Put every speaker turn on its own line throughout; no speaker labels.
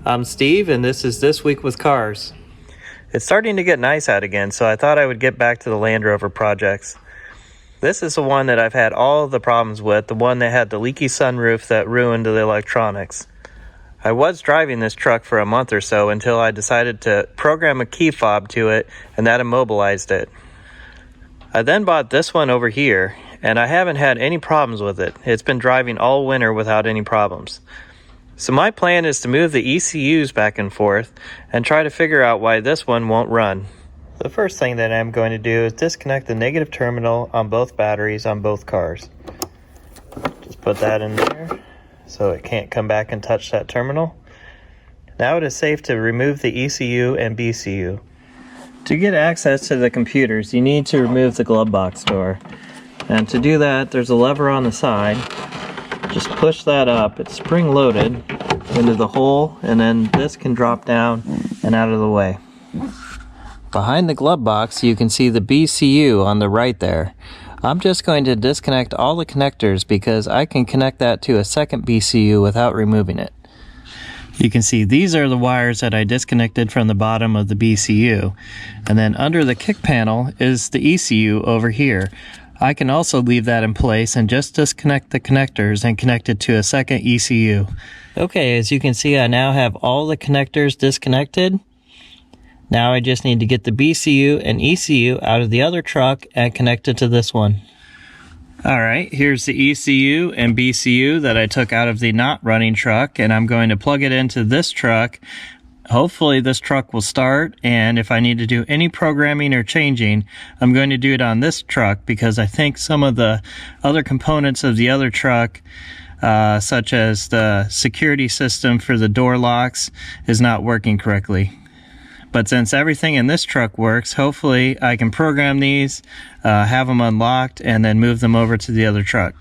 I'm Steve, and this is This Week with Cars. It's starting to get nice out again, so I thought I would get back to the Land Rover projects. This is the one that I've had all of the problems with, the one that had the leaky sunroof that ruined the electronics. I was driving this truck for a month or so until I decided to program a key fob to it, and that immobilized it. I then bought this one over here, and I haven't had any problems with it. It's been driving all winter without any problems. So my plan is to move the ECUs back and forth and try to figure out why this one won't run. The first thing that I'm going to do is disconnect the negative terminal on both batteries on both cars. Just put that in there so it can't come back and touch that terminal. Now it is safe to remove the ECU and BCU. To get access to the computers, you need to remove the glove box door. And to do that, there's a lever on the side. Just push that up. It's spring loaded into the hole, and then this can drop down and out of the way. Behind the glove box, you can see the BCU on the right there. I'm just going to disconnect all the connectors because I can connect that to a second BCU without removing it. You can see these are the wires that I disconnected from the bottom of the BCU. And then under the kick panel is the ECU over here. I can also leave that in place and just disconnect the connectors and connect it to a second ECU. Okay, as you can see, I now have all the connectors disconnected. Now I just need to get the BCU and ECU out of the other truck and connect it to this one. Alright, here's the ECU and BCU that I took out of the not running truck, and I'm going to plug it into this truck. Hopefully this truck will start, and if I need to do any programming or changing, I'm going to do it on this truck because I think some of the other components of the other truck, such as the security system for the door locks, is not working correctly. But since everything in this truck works, hopefully I can program these, have them unlocked, and then move them over to the other truck.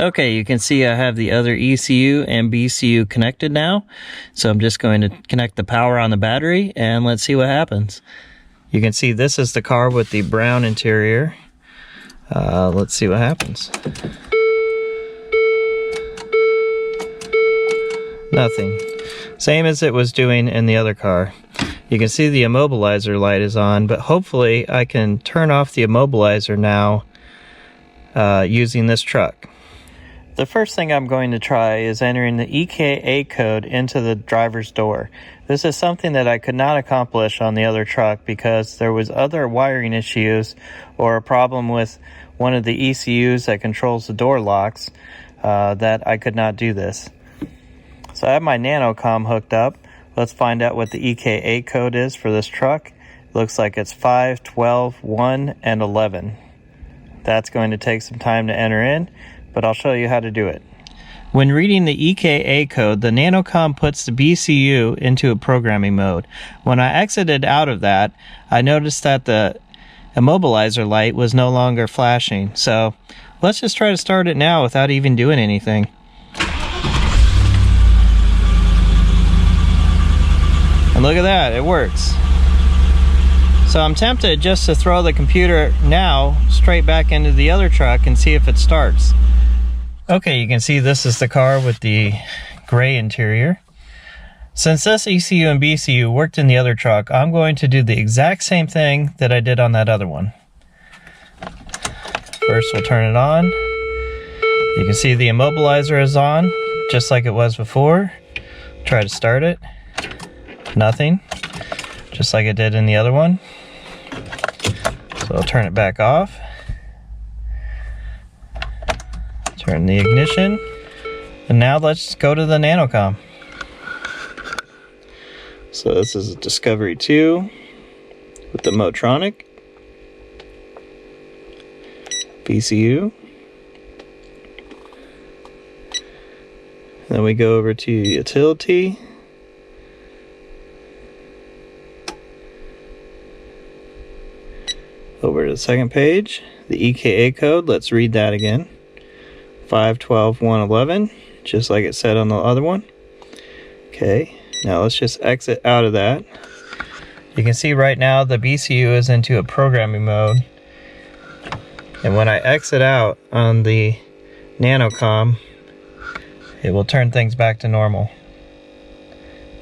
Okay, you can see I have the other ECU and BCU connected now. So I'm just going to connect the power on the battery and let's see what happens. You can see this is the car with the brown interior. Let's see what happens. Nothing. Same as it was doing in the other car. You can see the immobilizer light is on, but hopefully I can turn off the immobilizer now using this truck. The first thing I'm going to try is entering the EKA code into the driver's door. This is something that I could not accomplish on the other truck because there was other wiring issues or a problem with one of the ECUs that controls the door locks that I could not do this. So I have my nanocom hooked up. Let's find out what the EKA code is for this truck. It looks like it's 5, 12, 1, and 11. That's going to take some time to enter in, but I'll show you how to do it. When reading the EKA code, the nanocom puts the BCU into a programming mode. When I exited out of that, I noticed that the immobilizer light was no longer flashing. So let's just try to start it now without even doing anything. And look at that, it works. So I'm tempted just to throw the computer now straight back into the other truck and see if it starts. Okay, you can see this is the car with the gray interior. Since this ECU and BCU worked in the other truck, I'm going to do the exact same thing that I did on that other one. First we'll turn it on. You can see the immobilizer is on, just like it was before. Try to start it. Nothing, just like it did in the other one. So I'll turn it back off. Turn the ignition. And now let's go to the nanocom. So this is a Discovery 2 with the Motronic BCU. Then we go over to utility. Over to the second page, the EKA code, let's read that again. 5, 12, 1, 11, just like it said on the other one. Okay, now let's just exit out of that. You can see right now the BCU is into a programming mode. And when I exit out on the nanocom, it will turn things back to normal.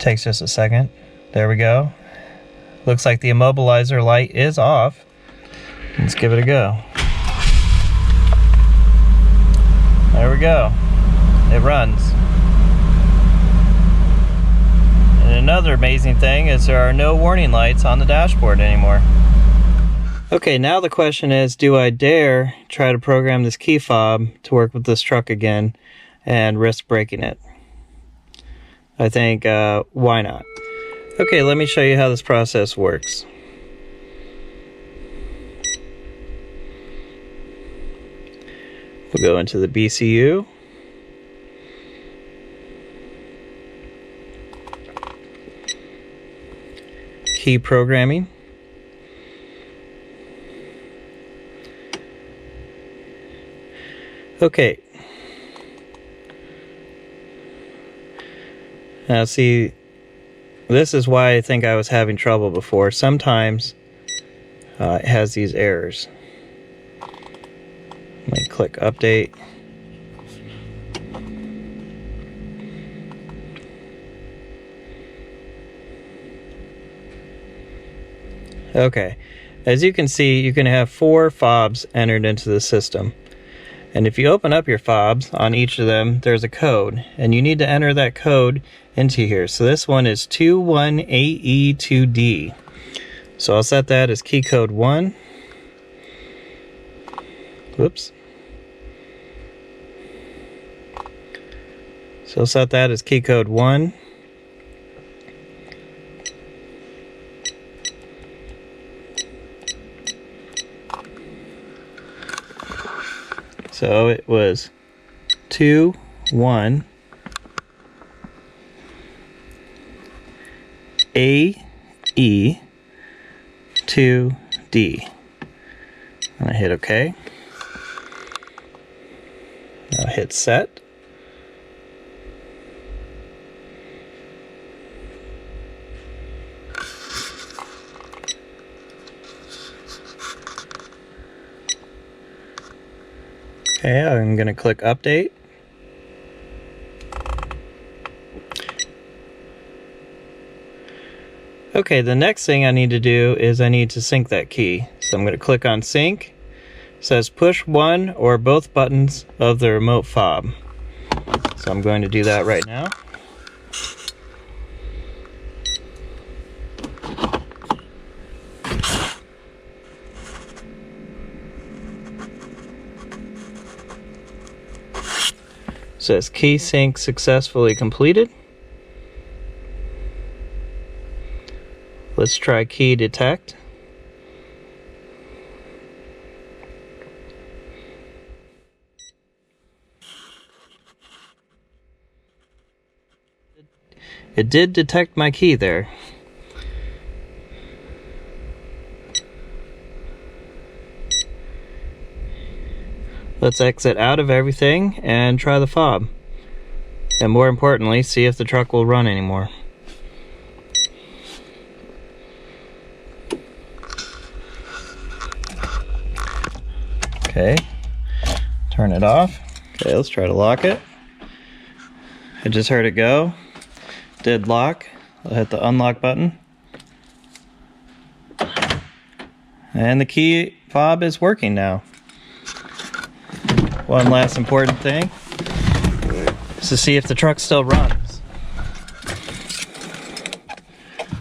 Takes just a second. There we go. Looks like the immobilizer light is off. Let's give it a go. There we go. It runs. And another amazing thing is there are no warning lights on the dashboard anymore. Okay, now the question is, do I dare try to program this key fob to work with this truck again and risk breaking it? I think, why not? Okay, let me show you how this process works. We'll go into the BCU. Key programming. Okay. Now see, this is why I think I was having trouble before. Sometimes it has these errors. Let me click update. Okay, as you can see, you can have 4 fobs entered into the system. And if you open up your fobs, on each of them, there's a code. And you need to enter that code into here. So this one is 21AE2D. So I'll set that as key code 1. Whoops. So I'll set that as key code 1. So it was 2, 1, A, E, 2, D. And I hit OK. Now hit set. Okay, I'm going to click update. Okay, the next thing I need to do is I need to sync that key. So I'm going to click on sync. It says push one or both buttons of the remote fob. So I'm going to do that right now. Says key sync successfully completed. Let's try key detect. It did detect my key there. Let's exit out of everything and try the fob. And more importantly, see if the truck will run anymore. Okay, turn it off. Okay, let's try to lock it. I just heard it go. Did lock. I'll hit the unlock button. And the key fob is working now. One last important thing is to see if the truck still runs.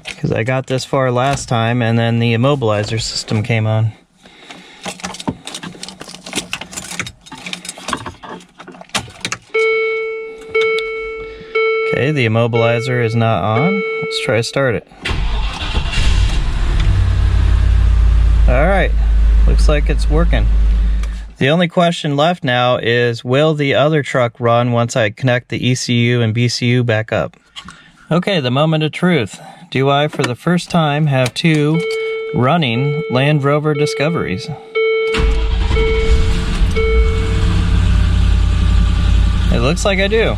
Because I got this far last time and then the immobilizer system came on. Okay, the immobilizer is not on. Let's try to start it. Alright, looks like it's working. The only question left now is, will the other truck run once I connect the ECU and BCU back up? Okay, the moment of truth. Do I, for the first time, have 2 running Land Rover Discoveries? It looks like I do.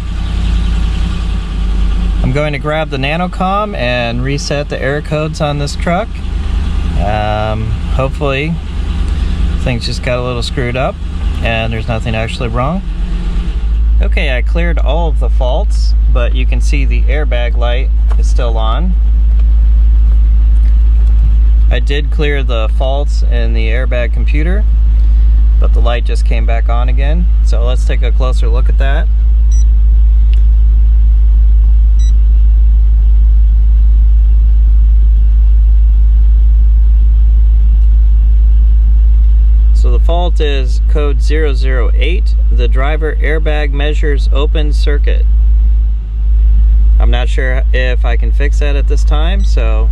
I'm going to grab the nanocom and reset the error codes on this truck. Hopefully things just got a little screwed up and there's nothing actually wrong. Okay, I cleared all of the faults, but you can see the airbag light is still on. I did clear the faults in the airbag computer, but the light just came back on again. So let's take a closer look at that. So the fault is code 008. The driver airbag measures open circuit. I'm not sure if I can fix that at this time, so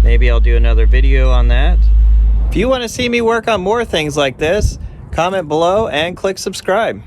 maybe I'll do another video on that. If you want to see me work on more things like this, comment below and click subscribe.